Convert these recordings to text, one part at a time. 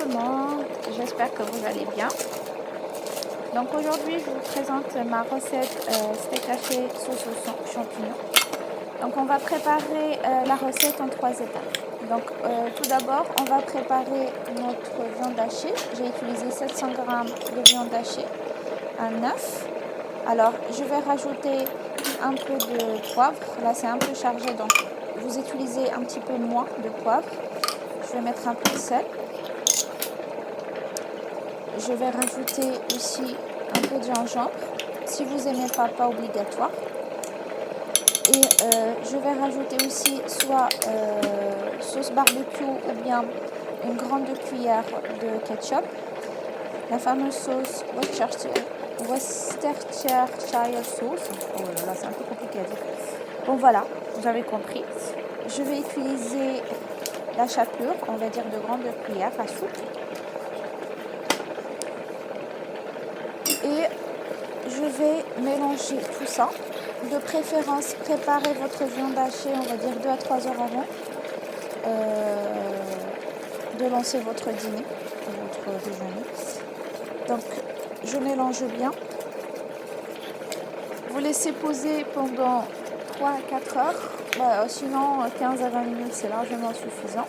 monde, j'espère que vous allez bien. Donc aujourd'hui je vous présente ma recette steak haché sauce aux champignons. Donc on va préparer la recette en 3 étapes. Donc tout d'abord on va préparer notre viande hachée. J'ai utilisé 700 g de viande hachée, un œuf. Alors je vais rajouter un peu de poivre, là c'est un peu chargé donc vous utilisez un petit peu moins de poivre. Je vais mettre un peu de sel. Je vais rajouter aussi un peu de gingembre. Si vous n'aimez pas obligatoire. Et je vais rajouter aussi soit sauce barbecue ou bien une grande cuillère de ketchup. La fameuse sauce Worcestershire sauce. Oh là là, c'est un peu compliqué à dire. Bon voilà, vous avez compris. Je vais utiliser la chapelure, on va dire de grandes cuillères à soupe. Et je vais mélanger tout ça. De préférence, préparez votre viande hachée, on va dire 2 à 3 heures avant de lancer votre dîner, votre déjeuner. Donc, je mélange bien. Vous laissez poser pendant 3 à 4 heures. Sinon, 15 à 20 minutes, c'est largement suffisant.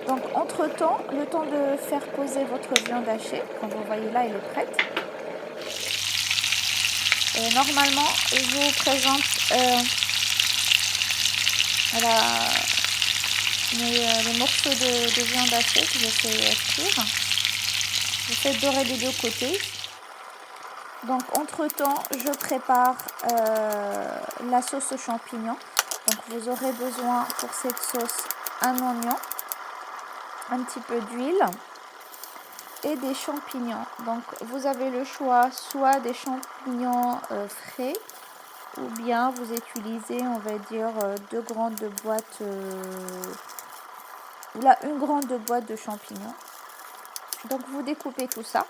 Donc, entre-temps, le temps de faire poser votre viande hachée, comme vous voyez là, elle est prête. Normalement, je vous présente les morceaux de viande hachée que je fais cuire. Je fais dorer des deux côtés. Donc, entre-temps, je prépare la sauce aux champignons. Donc, vous aurez besoin pour cette sauce un oignon, un petit peu d'huile et des champignons. Donc, vous avez le choix soit des champignons frais ou bien vous utilisez, on va dire, deux grandes boîtes une grande boîte de champignons. Donc, vous découpez tout ça.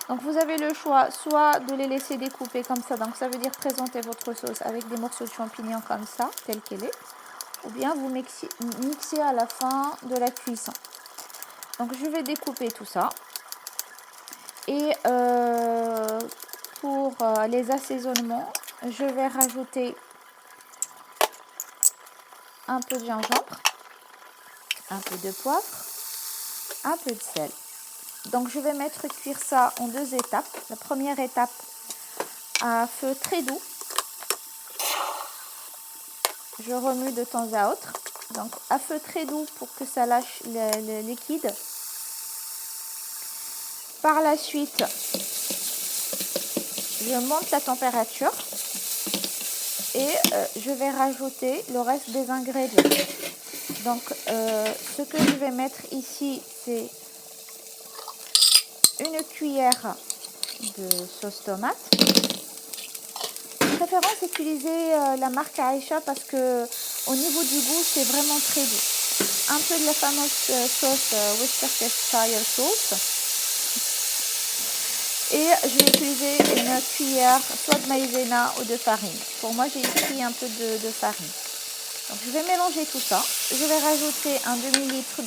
Donc, vous avez le choix soit de les laisser découper comme ça. Donc, ça veut dire présenter votre sauce avec des morceaux de champignons comme ça, telle qu'elle est. Ou bien vous mixez à la fin de la cuisson. Donc, je vais découper tout ça. Et pour les assaisonnements, je vais rajouter un peu de gingembre, un peu de poivre, un peu de sel. Donc, je vais mettre cuire ça en 2 étapes. La première étape à feu très doux. Je remue de temps à autre. Donc, à feu très doux pour que ça lâche le liquide. Par la suite, je monte la température et je vais rajouter le reste des ingrédients. Donc, ce que je vais mettre ici, c'est une cuillère de sauce tomate. De préférence, utilisez la marque Aïcha parce que au niveau du goût, c'est vraiment très doux. Un peu de la fameuse sauce Worcestershire sauce. Et je vais utiliser une cuillère soit de maïzena ou de farine. Pour moi, j'ai pris un peu de farine. Donc, je vais mélanger tout ça. Je vais rajouter un demi-litre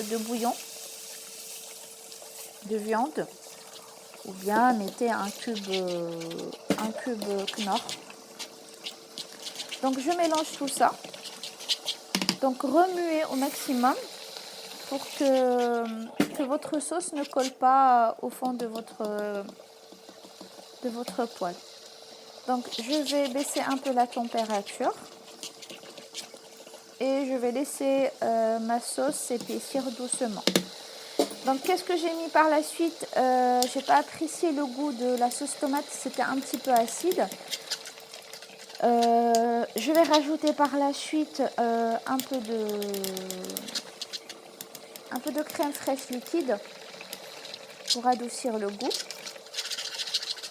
de bouillon de viande. Ou bien mettez un cube Knorr. Donc, je mélange tout ça. Donc, remuez au maximum pour que votre sauce ne colle pas au fond de votre poêle. Donc, je vais baisser un peu la température et je vais laisser ma sauce s'épaissir doucement. Donc, qu'est-ce que j'ai mis par la suite? J'ai pas apprécié le goût de la sauce tomate, c'était un petit peu acide. Je vais rajouter par la suite un peu de crème fraîche liquide pour adoucir le goût.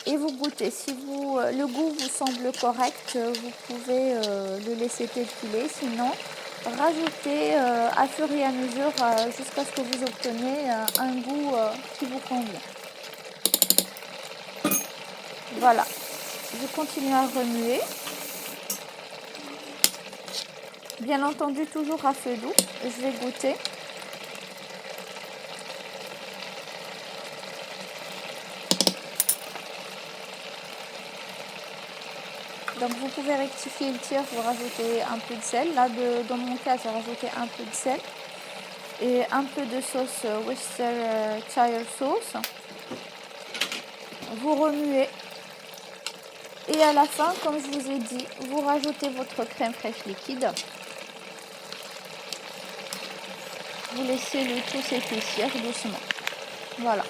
Et vous goûtez. Si le goût vous semble correct, vous pouvez le laisser tel qu'il est. Sinon, rajoutez à fur et à mesure jusqu'à ce que vous obteniez un goût qui vous convient. Voilà. Je continue à remuer. Bien entendu, toujours à feu doux. Je vais goûter. Donc vous pouvez rectifier le tir, vous rajoutez un peu de sel. Là, dans mon cas, j'ai rajouté un peu de sel et un peu de sauce Worcestershire sauce. Vous remuez et à la fin, comme je vous ai dit, vous rajoutez votre crème fraîche liquide. Vous laissez le tout s'épaissir doucement. Voilà.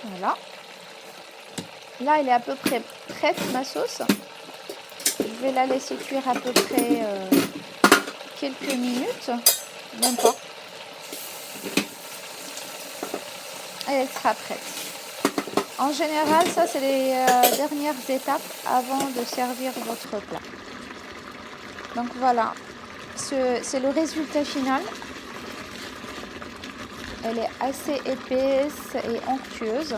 Voilà. Là, elle est à peu près prête, ma sauce. Je vais la laisser cuire à peu près quelques minutes, même pas. Et elle sera prête. En général, ça, c'est les dernières étapes avant de servir votre plat. Donc voilà, c'est le résultat final. Elle est assez épaisse et onctueuse.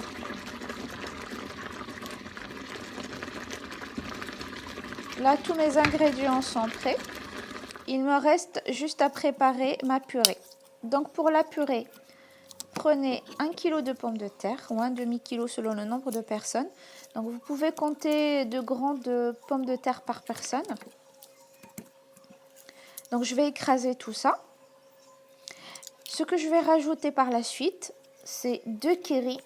Là, tous mes ingrédients sont prêts. Il me reste juste à préparer ma purée. Donc pour la purée, prenez 1 kg de pommes de terre ou un demi-kilo selon le nombre de personnes. Donc vous pouvez compter 2 grandes pommes de terre par personne. Donc je vais écraser tout ça. Ce que je vais rajouter par la suite, c'est 2 kéris.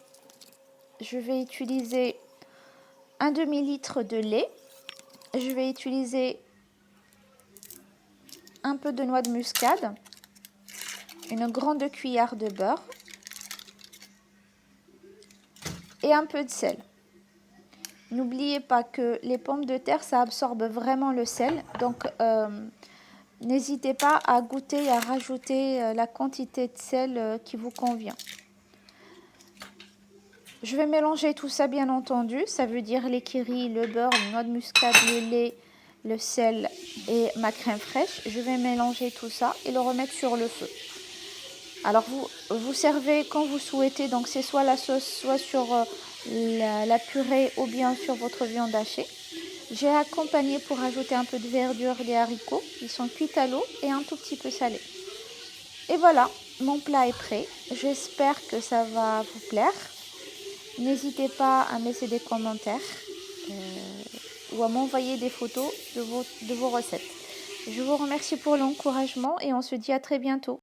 Je vais utiliser un demi-litre de lait. Je vais utiliser un peu de noix de muscade, une grande cuillère de beurre et un peu de sel. N'oubliez pas que les pommes de terre, ça absorbe vraiment le sel. Donc, n'hésitez pas à goûter et à rajouter la quantité de sel qui vous convient. Je vais mélanger tout ça, bien entendu. Ça veut dire les kéris, le beurre, la noix de muscade, le lait, le sel et ma crème fraîche. Je vais mélanger tout ça et le remettre sur le feu. Alors, vous servez quand vous souhaitez. Donc, c'est soit la sauce, soit sur la purée ou bien sur votre viande hachée. J'ai accompagné pour ajouter un peu de verdure des haricots. Ils sont cuits à l'eau et un tout petit peu salés. Et voilà, mon plat est prêt. J'espère que ça va vous plaire. N'hésitez pas à me laisser des commentaires ou à m'envoyer des photos de vos recettes. Je vous remercie pour l'encouragement et on se dit à très bientôt.